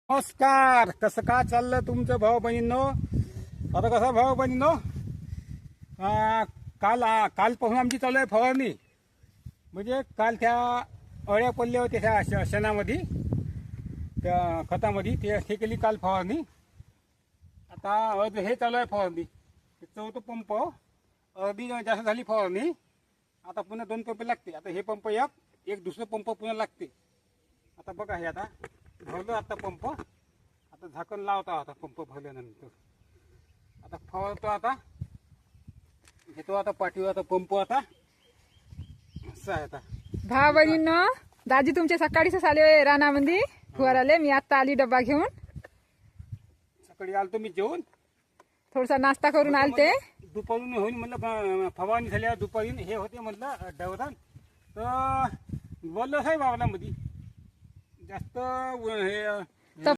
नमस्कार. कसं का चाललं तुमचं भाऊ बहिणींनो? आता कसं भाऊ बहिणींनो, कालपासून आमची चालू आहे फवारणी. म्हणजे काल त्या अळ्या पडल्या होत्या त्या शेणामध्ये, त्या खतामध्ये ते केली काल फवारणी. आता हे चालू आहे फवारणी. चौथं पंप अर्धी जास्त झाली फवारणी. आता पुन्हा 2 पंप लागते. आता हे पंप एक दुसरं पंप पुन्हा लागते. आता बघा, हे आता भरलं आता पंप. आता झाकण लावतो. आता पंप भरल्यानंतर आता फवारतो. आता घेतो आता पाठीवर आता पंप. आता असं आहे. आता भाव बहिणींनो, दाजी तुमचे सकाळीच आले रानामध्ये फुवाराले. मी आता आली डब्बा घेऊन. सकाळी आलतो मी जेवून, थोडासा नाश्ता करून आलते. दुपारून होईल म्हणलं. फवारणी झाल्यावर दुपारी हे होते म्हणलं डवदान. तर बोललं साहेब वावरामध्ये जास्त हे